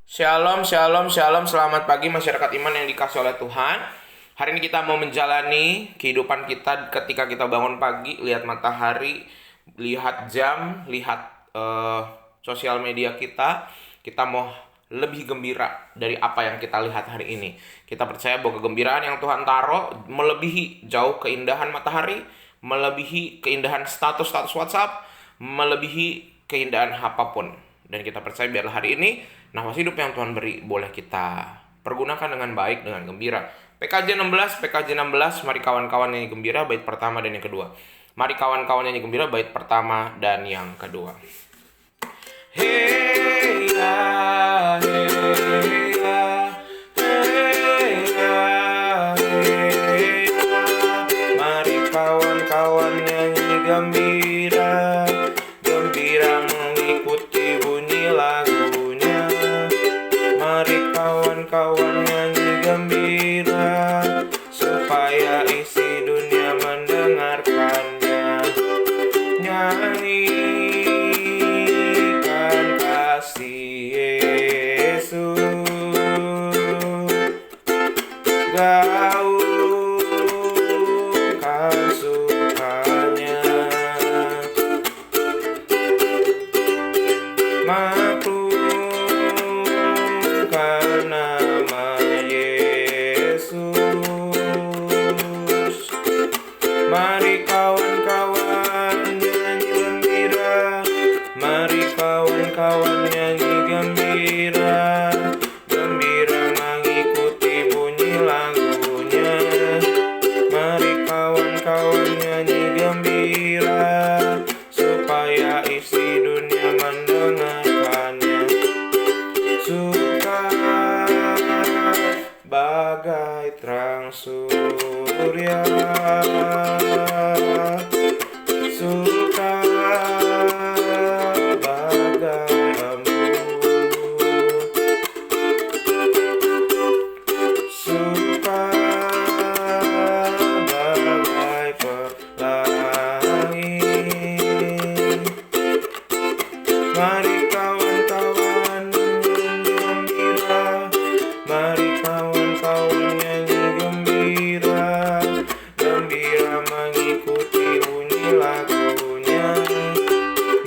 Shalom, shalom, shalom. Selamat pagi masyarakat iman yang dikasih oleh Tuhan. Hari ini kita mau menjalani kehidupan kita ketika kita bangun pagi, lihat matahari, lihat jam, lihat sosial media kita. Kita mau lebih gembira dari apa yang kita lihat hari ini. Kita percaya bahwa kegembiraan yang Tuhan taruh melebihi jauh keindahan matahari, melebihi keindahan status-status WhatsApp, melebihi keindahan apapun. Dan kita percaya biarlah hari ini nafas hidup yang Tuhan beri boleh kita pergunakan dengan baik, dengan gembira. PKJ 16, mari kawan-kawan nyanyi gembira bait pertama dan yang kedua. Mari kawan-kawan nyanyi gembira bait pertama dan yang kedua. Hey ya, hey ya, hey ya, hey ya. Mari kawan-kawan nyanyi gembira, gembira mengikuti bunyi lagunya. Mari kawan-kawan nyanyi gembira, supaya isi dunia mendengarkannya. Nyanyikan kasih Yesus, gaungkan sukanya, maklumkan nama Yesus. Mari kawan-kawan nyanyi gembira, mari kawan-kawan nyanyi gembira, gembira mengikuti bunyi lagunya. Mari kawan-kawan nyanyi gembira, supaya isi dunia mendengarkannya. Suka bagai terang surya, suka bagai embun, suka bagai pelangi. Mari kawan-kawan nyanyi gembira, mari kawan-kawan nyanyi gembira, gembira mengikuti bunyi lagunya.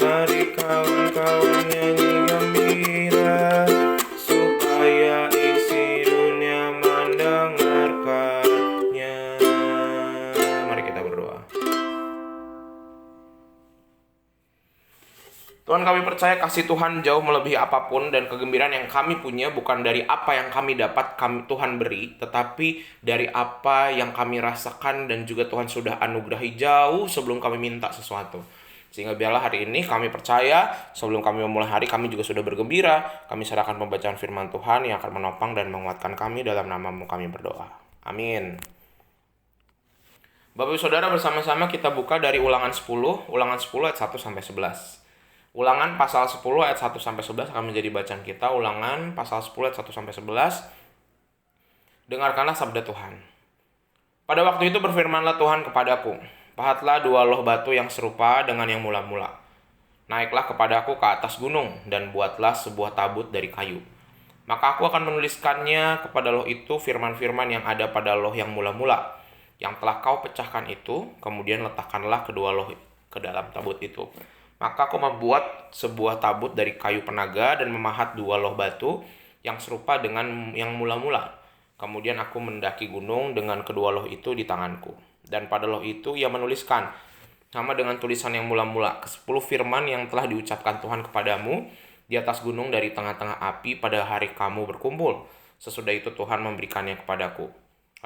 Mari kawan-kawan nyanyi gembira, supaya isi dunia mendengarkannya. Mari kita berdoa. Tuhan, kami percaya kasih Tuhan jauh melebihi apapun, dan kegembiraan yang kami punya bukan dari apa yang kami dapat Tuhan beri, tetapi dari apa yang kami rasakan dan juga Tuhan sudah anugerahi jauh sebelum kami minta sesuatu. Sehingga biarlah hari ini kami percaya sebelum kami memulai hari kami juga sudah bergembira. Kami serahkan pembacaan firman Tuhan yang akan menopang dan menguatkan kami. Dalam nama-Mu kami berdoa. Amin. Bapak Ibu Saudara, bersama-sama kita buka dari Ulangan 10 ayat 1 sampai 11. Ulangan pasal 10 ayat 1 sampai 11 akan menjadi bacaan kita. Ulangan pasal 10 ayat 1 sampai 11. Dengarkanlah sabda Tuhan. Pada waktu itu berfirmanlah Tuhan kepadaku, pahatlah 2 loh batu yang serupa dengan yang mula-mula. Naiklah kepadaku ke atas gunung dan buatlah sebuah tabut dari kayu. Maka aku akan menuliskannya kepada loh itu firman-firman yang ada pada loh yang mula-mula, yang telah kau pecahkan itu. Kemudian letakkanlah kedua loh ke dalam tabut itu. Maka aku membuat sebuah tabut dari kayu penaga dan memahat 2 loh batu yang serupa dengan yang mula-mula. Kemudian aku mendaki gunung dengan kedua loh itu di tanganku. Dan pada loh itu ia menuliskan, sama dengan tulisan yang mula-mula, ke-10 firman yang telah diucapkan Tuhan kepadamu di atas gunung dari tengah-tengah api pada hari kamu berkumpul. Sesudah itu Tuhan memberikannya kepadaku.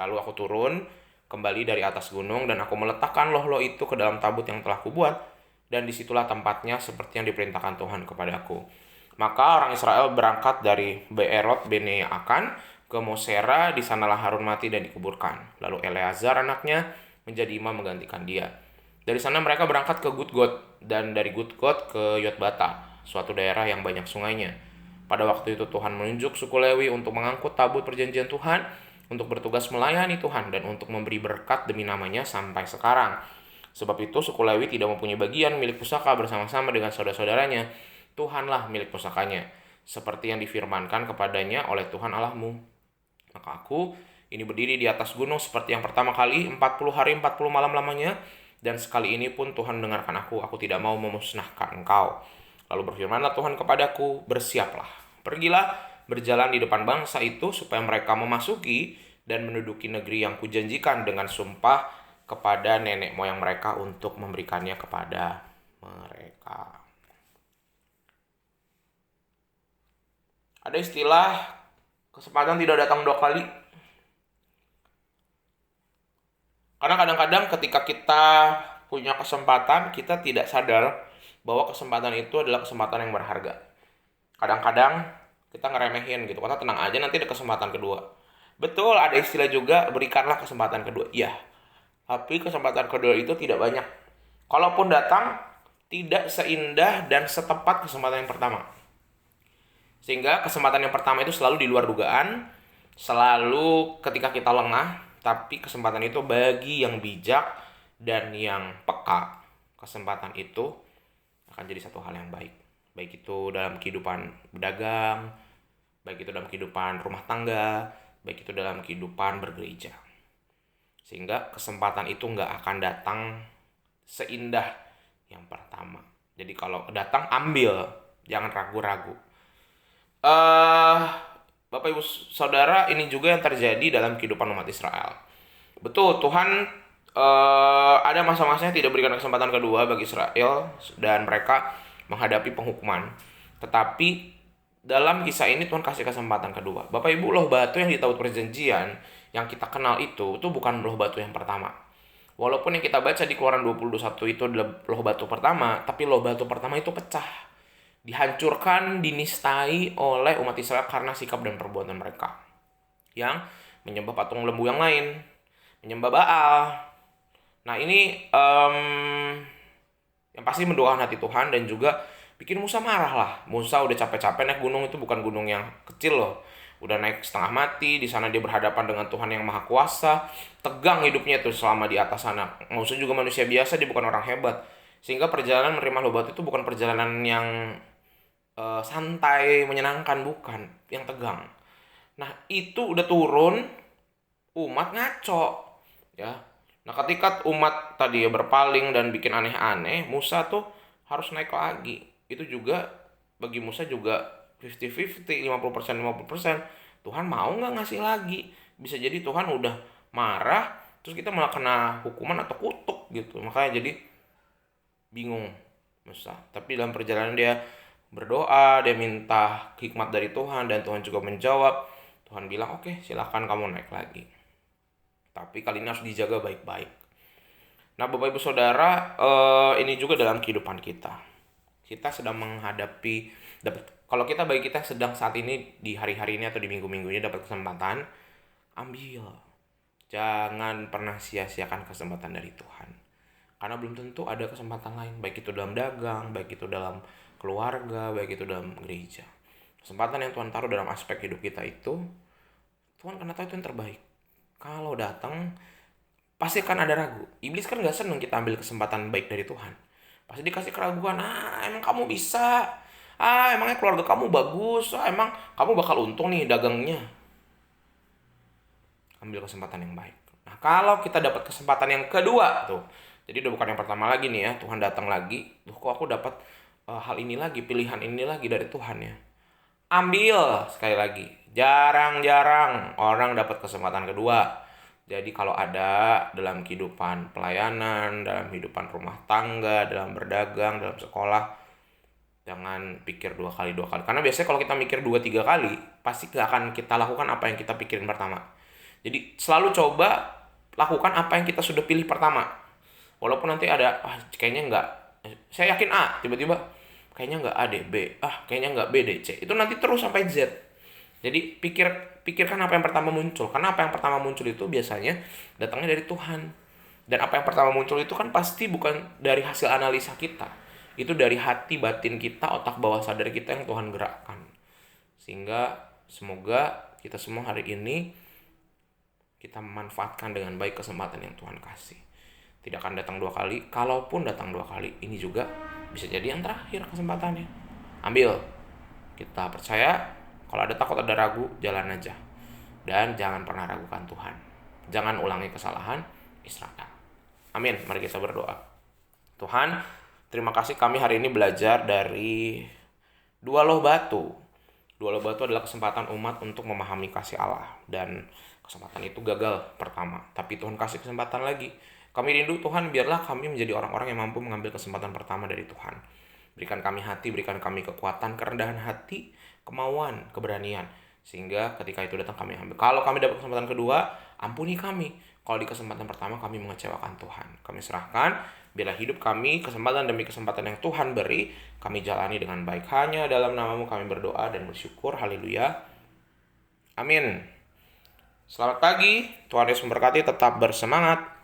Lalu aku turun kembali dari atas gunung dan aku meletakkan loh-loh itu ke dalam tabut yang telah kubuat. Dan disitulah tempatnya seperti yang diperintahkan Tuhan kepadaku. Maka orang Israel berangkat dari Beerot Bene Akan ke Mosera. Di sanalah Harun mati dan dikuburkan. Lalu Eleazar anaknya menjadi imam menggantikan dia. Dari sana mereka berangkat ke Gudgot, dan dari Gudgot ke Yotbata, suatu daerah yang banyak sungainya. Pada waktu itu Tuhan menunjuk suku Lewi untuk mengangkut tabut perjanjian Tuhan, untuk bertugas melayani Tuhan dan untuk memberi berkat demi namanya sampai sekarang. Sebab itu suku Lewi tidak mempunyai bagian milik pusaka bersama-sama dengan saudara-saudaranya. Tuhanlah milik pusakanya. seperti yang difirmankan kepadanya oleh Tuhan Allahmu. Maka aku ini berdiri di atas gunung seperti yang pertama kali, 40 hari 40 malam lamanya, dan sekali ini pun Tuhan mendengarkan aku tidak mau memusnahkan engkau. Lalu berfirmanlah Tuhan kepadaku, bersiaplah, pergilah, berjalan di depan bangsa itu, supaya mereka memasuki dan menduduki negeri yang kujanjikan dengan sumpah kepada nenek moyang mereka untuk memberikannya kepada mereka. Ada istilah kesempatan tidak datang 2 kali. Karena kadang-kadang ketika kita punya kesempatan, kita tidak sadar bahwa kesempatan itu adalah kesempatan yang berharga. Kadang-kadang kita ngeremehin gitu, karena tenang aja nanti ada kesempatan kedua. Betul, ada istilah juga, berikanlah kesempatan kedua. Iya, tapi kesempatan kedua itu tidak banyak. Kalaupun datang, tidak seindah dan setepat kesempatan yang pertama. Sehingga kesempatan yang pertama itu selalu di luar dugaan, selalu ketika kita lengah, tapi kesempatan itu bagi yang bijak dan yang peka, kesempatan itu akan jadi satu hal yang baik. Baik itu dalam kehidupan berdagang, baik itu dalam kehidupan rumah tangga, baik itu dalam kehidupan bergereja. Sehingga kesempatan itu nggak akan datang seindah yang pertama. Jadi kalau datang, ambil, jangan ragu-ragu. Bapak Ibu Saudara, ini juga yang terjadi dalam kehidupan umat Israel. Betul, Tuhan ada masa-masanya tidak berikan kesempatan kedua bagi Israel dan mereka menghadapi penghukuman. Tetapi dalam kisah ini Tuhan kasih kesempatan kedua. Bapak Ibu, loh batu yang di Taut Perjanjian yang kita kenal itu bukan loh batu yang pertama. Walaupun yang kita baca di Keluaran 20:21 itu adalah loh batu pertama, tapi loh batu pertama itu pecah. Dihancurkan, dinistai oleh umat Israel karena sikap dan perbuatan mereka yang menyembah patung lembu yang lain, menyembah Baal. Nah ini yang pasti mendoakan hati Tuhan dan juga bikin Musa marah lah. Musa udah capek-capek naik gunung, itu bukan gunung yang kecil loh. Udah naik setengah mati, di sana dia berhadapan dengan Tuhan yang Maha Kuasa, tegang hidupnya tuh selama di atas sana. Musa juga manusia biasa, dia bukan orang hebat. Sehingga perjalanan menerima loh batu itu bukan perjalanan yang santai, menyenangkan, bukan, yang tegang. Nah itu udah turun, umat ngaco ya. Nah ketika umat tadi berpaling dan bikin aneh-aneh, Musa tuh harus naik lagi. Itu juga bagi Musa juga 50-50, 50%, 50%. Tuhan mau nggak ngasih lagi? Bisa jadi Tuhan udah marah, terus kita malah kena hukuman atau kutuk gitu. Makanya jadi bingung Musa. Tapi dalam perjalanan dia berdoa, dia minta hikmat dari Tuhan dan Tuhan juga menjawab. Tuhan bilang, oke, silahkan kamu naik lagi. Tapi kali ini harus dijaga baik-baik. Nah, Bapak Ibu Saudara, ini juga dalam kehidupan kita. Kita sedang menghadapi, kalau kita bagi kita sedang saat ini di hari-hari ini atau di minggu-minggu ini dapat kesempatan, ambil. Jangan pernah sia-siakan kesempatan dari Tuhan. Karena belum tentu ada kesempatan lain, baik itu dalam dagang, baik itu dalam keluarga, baik itu dalam gereja. Kesempatan yang Tuhan taruh dalam aspek hidup kita itu, Tuhan karena tahu itu yang terbaik. Kalau datang, pasti akan ada ragu. Iblis kan gak seneng kita ambil kesempatan baik dari Tuhan. Pasti dikasih keraguan, emang kamu bisa, emangnya keluarga kamu bagus, emang kamu bakal untung nih dagangnya. Ambil kesempatan yang baik. Nah kalau kita dapat kesempatan yang kedua tuh, jadi udah bukan yang pertama lagi nih ya, Tuhan datang lagi, kok aku dapat hal ini lagi, pilihan ini lagi dari Tuhan ya. Ambil sekali lagi. Jarang-jarang orang dapat kesempatan kedua. Jadi kalau ada dalam kehidupan pelayanan, dalam kehidupan rumah tangga, dalam berdagang, dalam sekolah, jangan pikir dua kali. Karena biasanya kalau kita mikir 2-3 kali, pasti gak akan kita lakukan apa yang kita pikirin pertama. Jadi selalu coba lakukan apa yang kita sudah pilih pertama. Walaupun nanti ada, kayaknya enggak, saya yakin A, tiba-tiba kayaknya enggak A deh, B, kayaknya enggak B deh, C. Itu nanti terus sampai Z. Jadi pikirkan apa yang pertama muncul. Karena apa yang pertama muncul itu biasanya datangnya dari Tuhan. Dan apa yang pertama muncul itu kan pasti bukan dari hasil analisa kita. Itu dari hati batin kita, otak bawah sadar kita yang Tuhan gerakkan. Sehingga semoga kita semua hari ini kita memanfaatkan dengan baik kesempatan yang Tuhan kasih. Tidak akan datang 2 kali. Kalaupun datang 2 kali, ini juga bisa jadi yang terakhir kesempatannya. Ambil. Kita percaya, kalau ada takut ada ragu, jalan aja. Dan jangan pernah ragukan Tuhan. Jangan ulangi kesalahan Israel. Amin. Mari kita berdoa. Tuhan, terima kasih kami hari ini belajar dari dua loh batu. Dua loh batu adalah kesempatan umat untuk memahami kasih Allah. Dan kesempatan itu gagal pertama. Tapi Tuhan kasih kesempatan lagi. Kami rindu Tuhan, biarlah kami menjadi orang-orang yang mampu mengambil kesempatan pertama dari Tuhan. Berikan kami hati, berikan kami kekuatan, kerendahan hati, kemauan, keberanian. Sehingga ketika itu datang kami ambil. Kalau kami dapat kesempatan kedua, ampuni kami. Kalau di kesempatan pertama kami mengecewakan Tuhan. Kami serahkan, biarlah hidup kami, kesempatan demi kesempatan yang Tuhan beri, kami jalani dengan baik. Hanya dalam nama-Mu kami berdoa dan bersyukur. Haleluya. Amin. Selamat pagi, Tuhan Yesus memberkati, tetap bersemangat.